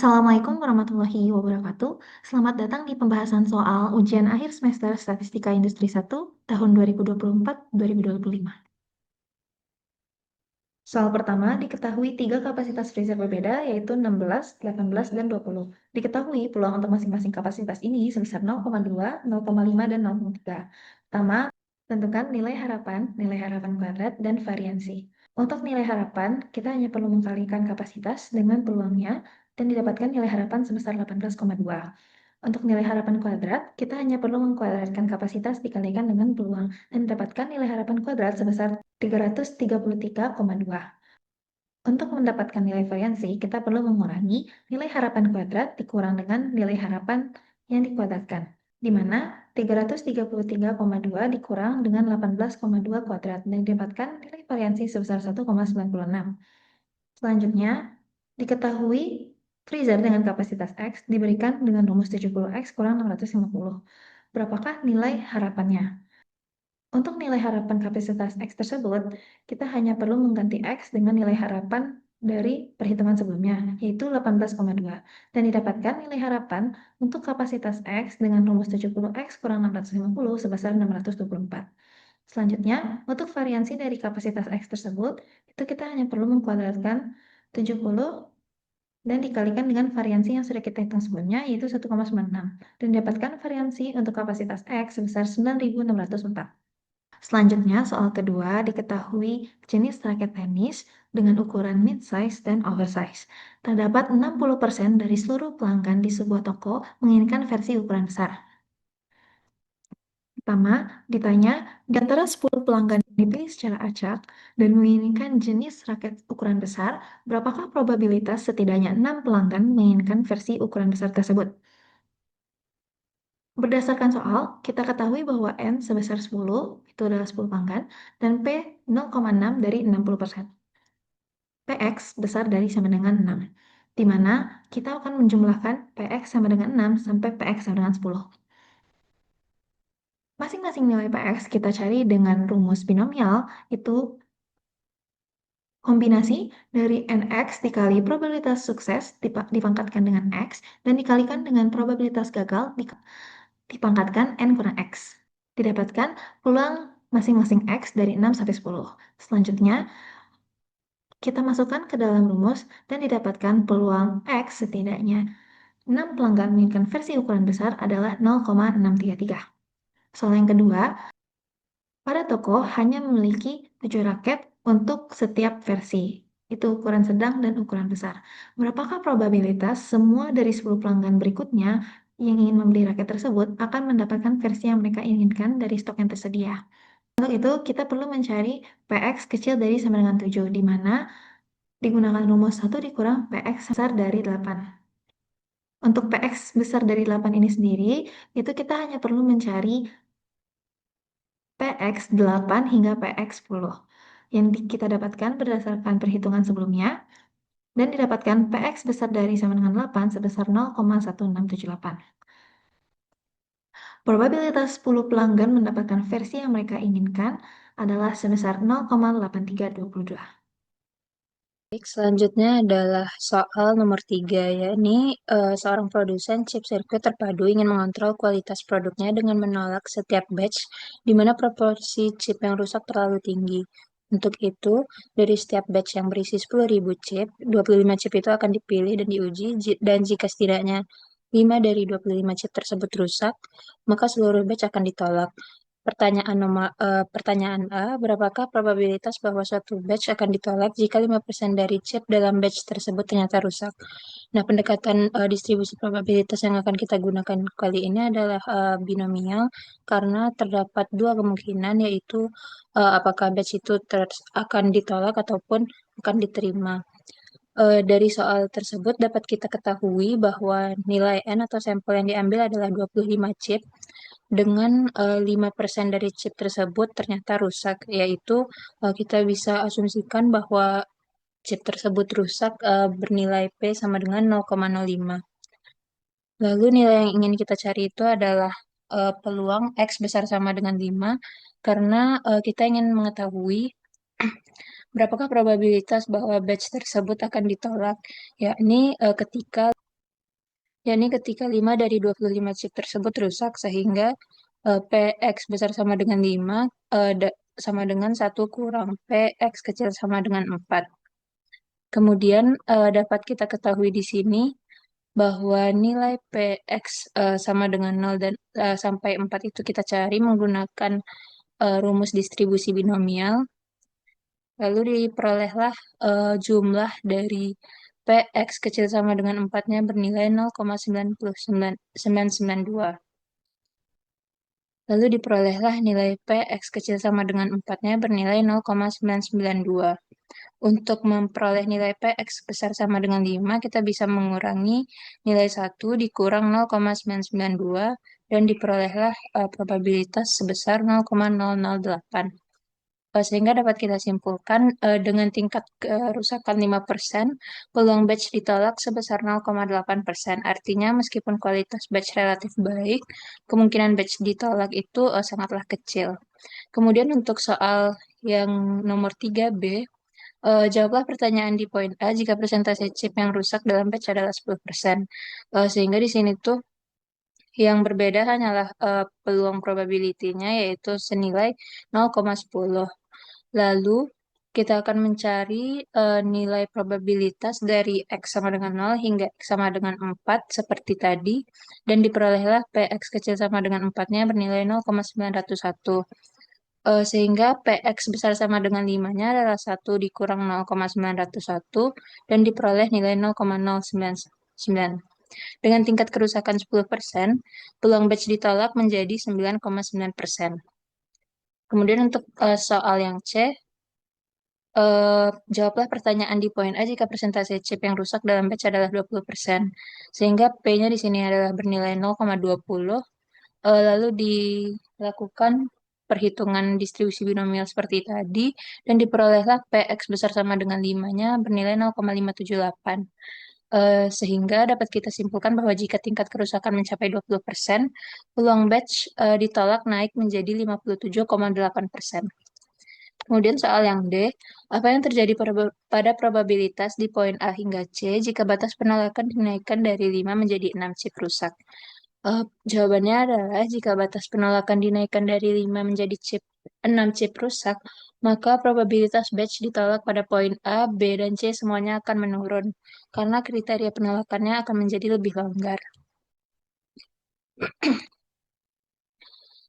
Assalamualaikum warahmatullahi wabarakatuh. Selamat datang di pembahasan soal ujian akhir semester Statistika Industri 1 tahun 2024-2025. Soal pertama, diketahui 3 kapasitas freezer berbeda, yaitu 16, 18, dan 20. Diketahui peluang untuk masing-masing kapasitas ini sebesar 0,2, 0,5, dan 0,3. Pertama, tentukan nilai harapan kuadrat, dan variansi. Untuk nilai harapan, kita hanya perlu mengkalikan kapasitas dengan peluangnya dan didapatkan nilai harapan sebesar 18,2. Untuk nilai harapan kuadrat, kita hanya perlu mengkuadratkan kapasitas dikalikan dengan peluang dan mendapatkan nilai harapan kuadrat sebesar 333,2. Untuk mendapatkan nilai variansi, kita perlu mengurangi nilai harapan kuadrat dikurang dengan nilai harapan yang dikuadratkan, di mana 333,2 dikurang dengan 18,2 kuadrat dan didapatkan nilai variansi sebesar 1,96. Selanjutnya, diketahui freezer dengan kapasitas X diberikan dengan rumus 70X kurang 650. Berapakah nilai harapannya? Untuk nilai harapan kapasitas X tersebut, kita hanya perlu mengganti X dengan nilai harapan dari perhitungan sebelumnya, yaitu 18,2. Dan didapatkan nilai harapan untuk kapasitas X dengan rumus 70X kurang 650 sebesar 624. Selanjutnya, untuk variansi dari kapasitas X tersebut, itu kita hanya perlu mengkuadratkan 70 dan dikalikan dengan variansi yang sudah kita hitung sebelumnya, yaitu 1,96. Dan didapatkan variansi untuk kapasitas X sebesar 9.604. Selanjutnya, soal kedua, diketahui jenis raket tenis dengan ukuran mid-size dan oversize. Terdapat 60% dari seluruh pelanggan di sebuah toko menginginkan versi ukuran besar. Pertama, ditanya, di antara 10 pelanggan yang dipilih secara acak dan menginginkan jenis raket ukuran besar, berapakah probabilitas setidaknya 6 pelanggan menginginkan versi ukuran besar tersebut? Berdasarkan soal, kita ketahui bahwa N sebesar 10, itu adalah 10 pelanggan, dan P 0,6 dari 60%. PX besar dari sama dengan 6, di mana kita akan menjumlahkan PX sama dengan 6 sampai PX sama dengan 10. Masing-masing nilai PX kita cari dengan rumus binomial, itu kombinasi dari NX dikali probabilitas sukses dipangkatkan dengan X dan dikalikan dengan probabilitas gagal dipangkatkan N kurang X. Didapatkan peluang masing-masing X dari 6 sampai 10. Selanjutnya, kita masukkan ke dalam rumus dan didapatkan peluang X setidaknya 6 pelanggan menginginkan versi ukuran besar adalah 0,633. Soal yang kedua, pada toko hanya memiliki 7 raket untuk setiap versi. Itu ukuran sedang dan ukuran besar. Berapakah probabilitas semua dari 10 pelanggan berikutnya yang ingin membeli raket tersebut akan mendapatkan versi yang mereka inginkan dari stok yang tersedia? Untuk itu, kita perlu mencari PX kecil dari sama dengan 7, di mana digunakan rumus 1 dikurang PX besar dari 8. Untuk PX besar dari 8 ini sendiri, itu kita hanya perlu mencari PX 8 hingga PX 10 yang kita dapatkan berdasarkan perhitungan sebelumnya dan didapatkan PX besar dari sama dengan 8 sebesar 0,1678. Probabilitas 10 pelanggan mendapatkan versi yang mereka inginkan adalah sebesar 0,8322. Baik, selanjutnya adalah soal nomor 3, yakni seorang produsen chip sirkuit terpadu ingin mengontrol kualitas produknya dengan menolak setiap batch di mana proporsi chip yang rusak terlalu tinggi. Untuk itu, dari setiap batch yang berisi 10.000 chip, 25 chip itu akan dipilih dan diuji, dan jika setidaknya 5 dari 25 chip tersebut rusak, maka seluruh batch akan ditolak. Pertanyaan A, berapakah probabilitas bahwa suatu batch akan ditolak jika 5% dari chip dalam batch tersebut ternyata rusak? Nah, pendekatan distribusi probabilitas yang akan kita gunakan kali ini adalah binomial karena terdapat dua kemungkinan, yaitu apakah batch itu akan ditolak ataupun akan diterima. Dari soal tersebut dapat kita ketahui bahwa nilai N atau sampel yang diambil adalah 25 chip dengan 5% dari chip tersebut ternyata rusak, yaitu kita bisa asumsikan bahwa chip tersebut rusak bernilai P sama dengan 0,05. Lalu nilai yang ingin kita cari itu adalah peluang X besar sama dengan 5 karena kita ingin mengetahui berapakah probabilitas bahwa batch tersebut akan ditolak, yakni ketika yakni ketika 5 dari 25 chip tersebut rusak sehingga PX besar sama dengan 5 sama dengan 1 kurang PX kecil sama dengan 4. Kemudian dapat kita ketahui di sini bahwa nilai PX sama dengan 0 dan sampai 4 itu kita cari menggunakan rumus distribusi binomial. Lalu diperolehlah jumlah dari PX kecil sama dengan 4-nya bernilai 0,99992. Lalu diperolehlah nilai PX kecil sama dengan 4-nya bernilai 0,992. Untuk memperoleh nilai PX besar sama dengan 5, kita bisa mengurangi nilai 1 dikurang 0,992 dan diperolehlah probabilitas sebesar 0,008. Sehingga dapat kita simpulkan dengan tingkat kerusakan 5%, peluang batch ditolak sebesar 0,8%. Artinya meskipun kualitas batch relatif baik, kemungkinan batch ditolak itu sangatlah kecil. Kemudian untuk soal yang nomor 3B, jawablah pertanyaan di poin A jika persentase chip yang rusak dalam batch adalah 10%. Sehingga di sini tuh yang berbeda hanyalah peluang probability-nya yaitu senilai 0,10. Lalu kita akan mencari nilai probabilitas dari X sama dengan 0 hingga X sama dengan 4 seperti tadi dan diperolehlah PX kecil sama dengan 4-nya bernilai 0,901. Sehingga PX besar sama dengan 5-nya adalah 1 dikurang 0,901 dan diperoleh nilai 0,099. Dengan tingkat kerusakan 10%, peluang batch ditolak menjadi 9,9%. Kemudian untuk soal yang C, jawablah pertanyaan di poin A jika persentase chip yang rusak dalam batch adalah 20%. Sehingga P-nya di sini adalah bernilai 0,20. Lalu dilakukan perhitungan distribusi binomial seperti tadi dan diperolehlah PX besar sama dengan 5-nya bernilai 0,578. Sehingga dapat kita simpulkan bahwa jika tingkat kerusakan mencapai 20%, peluang batch ditolak naik menjadi 57,8%. Kemudian soal yang D, apa yang terjadi pada probabilitas di poin A hingga C jika batas penolakan dinaikkan dari 5 menjadi 6 chip rusak? Jawabannya adalah jika batas penolakan dinaikkan dari 5 menjadi 6 chip rusak, maka probabilitas batch ditolak pada poin A, B, dan C semuanya akan menurun, karena kriteria penolakannya akan menjadi lebih longgar.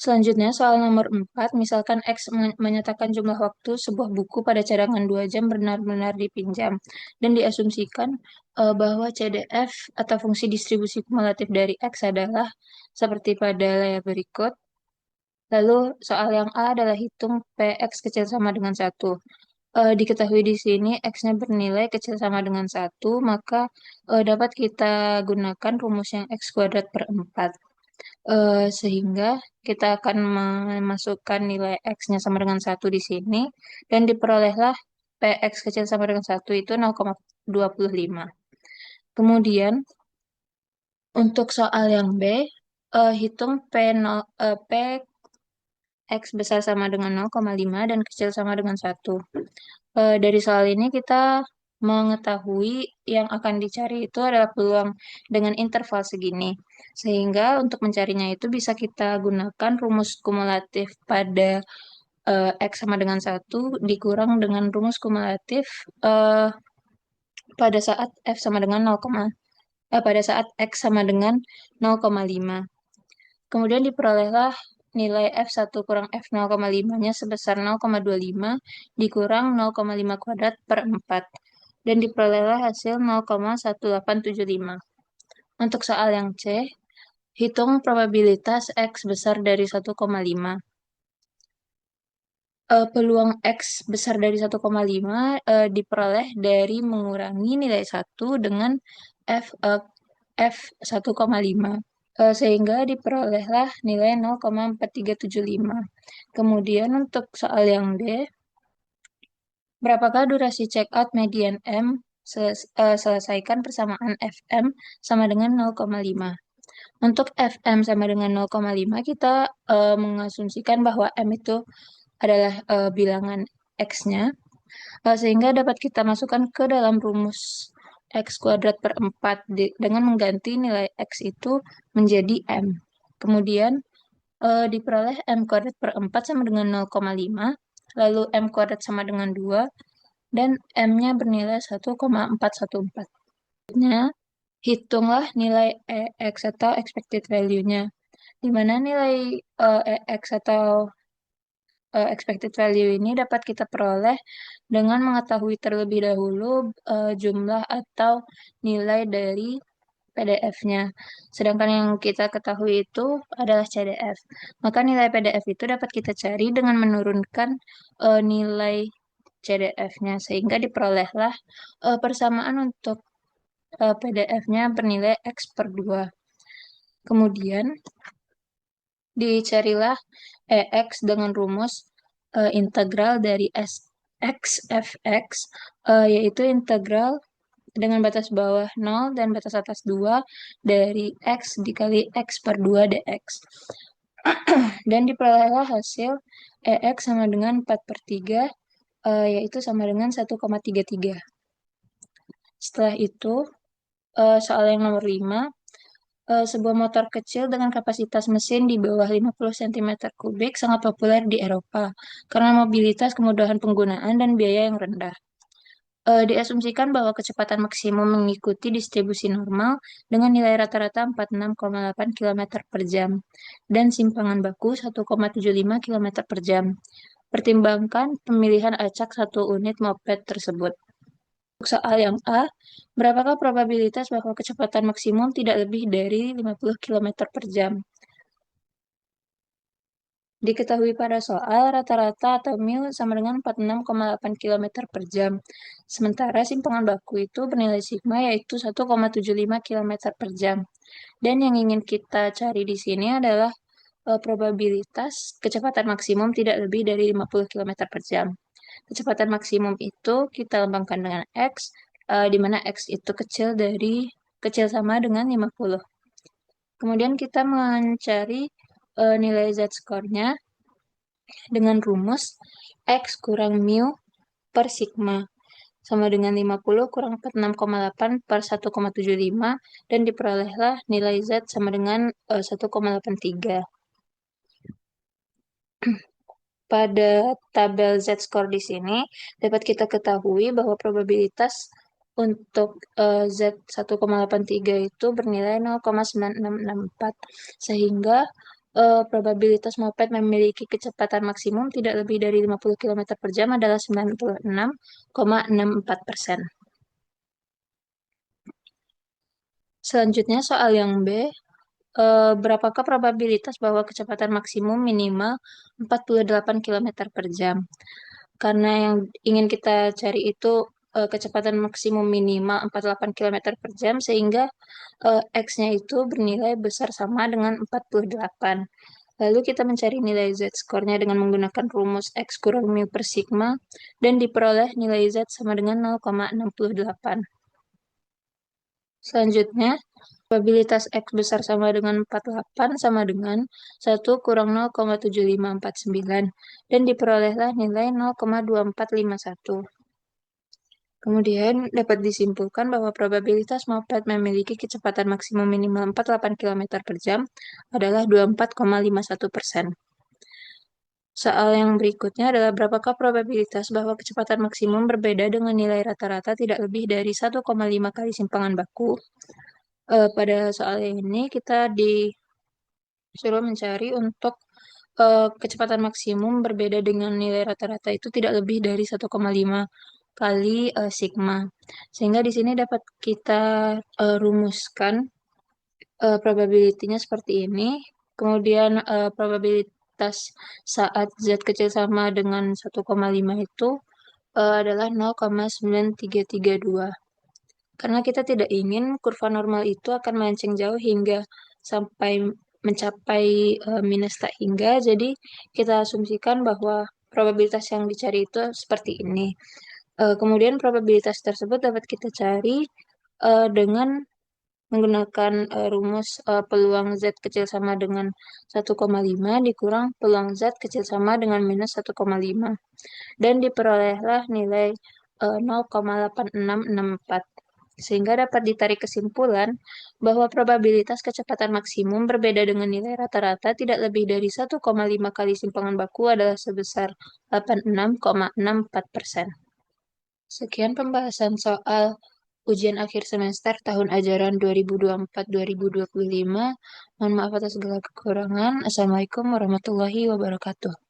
Selanjutnya, soal nomor 4, misalkan X menyatakan jumlah waktu sebuah buku pada cadangan 2 jam benar-benar dipinjam, dan diasumsikan bahwa CDF atau fungsi distribusi kumulatif dari X adalah seperti pada layar berikut. Lalu soal yang A adalah hitung PX kecil sama dengan 1. Diketahui di sini X-nya bernilai kecil sama dengan 1, maka dapat kita gunakan rumus yang X kuadrat per 4. Sehingga kita akan memasukkan nilai X-nya sama dengan 1 di sini, dan diperolehlah PX kecil sama dengan 1 itu 0,25. Kemudian, untuk soal yang B, hitung P X besar sama dengan 0,5 dan kecil sama dengan 1. Dari soal ini kita mengetahui yang akan dicari itu adalah peluang dengan interval segini. Sehingga untuk mencarinya itu bisa kita gunakan rumus kumulatif pada X sama dengan 1 dikurang dengan rumus kumulatif eh, pada saat F sama dengan 0, pada saat X sama dengan 0,5. Kemudian diperolehlah nilai F1 kurang F0,5-nya sebesar 0,25 dikurang 0,5 kuadrat per 4. Dan diperolehlah hasil 0,1875. Untuk soal yang C, hitung probabilitas X besar dari 1,5. Peluang X besar dari 1,5 diperoleh dari mengurangi nilai 1 dengan F 1,5. Sehingga diperolehlah nilai 0,4375. Kemudian untuk soal yang D, berapakah durasi check out median M? Selesaikan persamaan Fm sama dengan 0,5. Untuk Fm sama dengan 0,5, kita mengasumsikan bahwa M itu adalah bilangan X-nya, sehingga dapat kita masukkan ke dalam rumus X kuadrat per 4 dengan mengganti nilai X itu menjadi M. Kemudian diperoleh M kuadrat per 4 sama dengan 0,5, lalu M kuadrat sama dengan 2, dan M-nya bernilai 1,414. Selanjutnya, hitunglah nilai EX atau expected value-nya, di mana nilai EX atau expected value ini dapat kita peroleh dengan mengetahui terlebih dahulu jumlah atau nilai dari PDF-nya. Sedangkan yang kita ketahui itu adalah CDF. Maka nilai PDF itu dapat kita cari dengan menurunkan nilai CDF-nya sehingga diperolehlah persamaan untuk PDF-nya bernilai X per 2. Kemudian dicarilah EX dengan rumus integral dari X fx, yaitu integral dengan batas bawah 0 dan batas atas 2 dari X dikali X per 2 dx. Dan diperolehlah hasil EX sama dengan 4 per 3, yaitu sama dengan 1,33. Setelah itu, soal yang nomor 5, sebuah motor kecil dengan kapasitas mesin di bawah 50 cm kubik sangat populer di Eropa karena mobilitas, kemudahan penggunaan, dan biaya yang rendah. Diasumsikan bahwa kecepatan maksimum mengikuti distribusi normal dengan nilai rata-rata 46,8 km per jam dan simpangan baku 1,75 km per jam. Pertimbangkan pemilihan acak satu unit moped tersebut. Untuk soal yang A, berapakah probabilitas bahwa kecepatan maksimum tidak lebih dari 50 km per jam? Diketahui pada soal rata-rata atau mil sama dengan 46,8 km per jam. Sementara simpangan baku itu bernilai sigma yaitu 1,75 km per jam. Dan yang ingin kita cari di sini adalah probabilitas kecepatan maksimum tidak lebih dari 50 km per jam. Kecepatan maksimum itu kita lambangkan dengan X, di mana X itu kecil sama dengan 50. Kemudian kita mencari nilai Z-score-nya dengan rumus X kurang mu per sigma sama dengan 50 kurang 46,8 per 1,75 dan diperolehlah nilai Z sama dengan 1,83. Pada tabel Z-score di sini dapat kita ketahui bahwa probabilitas untuk Z 1,83 itu bernilai 0,9664 sehingga probabilitas moped memiliki kecepatan maksimum tidak lebih dari 50 km per jam adalah 96,64%. Selanjutnya soal yang B, berapakah probabilitas bahwa kecepatan maksimum minimal 48 km per jam? Karena yang ingin kita cari itu kecepatan maksimum minimal 48 km per jam, sehingga X-nya itu bernilai besar sama dengan 48. Lalu kita mencari nilai Z-score-nya dengan menggunakan rumus X kurang mu per sigma, dan diperoleh nilai Z sama dengan 0,68. Selanjutnya, probabilitas X besar sama dengan 48 sama dengan 1 kurang 0,7549 dan diperolehlah nilai 0,2451. Kemudian dapat disimpulkan bahwa probabilitas moped memiliki kecepatan maksimum minimal 48 km per jam adalah 24,51%. Soal yang berikutnya adalah berapakah probabilitas bahwa kecepatan maksimum berbeda dengan nilai rata-rata tidak lebih dari 1,5 kali simpangan baku. Pada soal ini kita disuruh mencari untuk kecepatan maksimum berbeda dengan nilai rata-rata itu tidak lebih dari 1,5 kali sigma. Sehingga di sini dapat kita rumuskan probability-nya seperti ini. Kemudian probabilitas saat Z kecil sama dengan 1,5 itu adalah 0,9332. Karena kita tidak ingin kurva normal itu akan melenceng jauh hingga sampai mencapai minus tak hingga, jadi kita asumsikan bahwa probabilitas yang dicari itu seperti ini. Kemudian probabilitas tersebut dapat kita cari dengan menggunakan rumus peluang Z kecil sama dengan 1,5 dikurang peluang Z kecil sama dengan minus 1,5 dan diperolehlah nilai 0,8664. Sehingga dapat ditarik kesimpulan bahwa probabilitas kecepatan maksimum berbeda dengan nilai rata-rata tidak lebih dari 1,5 kali simpangan baku adalah sebesar 86,64%. Sekian pembahasan soal ujian akhir semester tahun ajaran 2024-2025. Mohon maaf atas segala kekurangan. Assalamualaikum warahmatullahi wabarakatuh.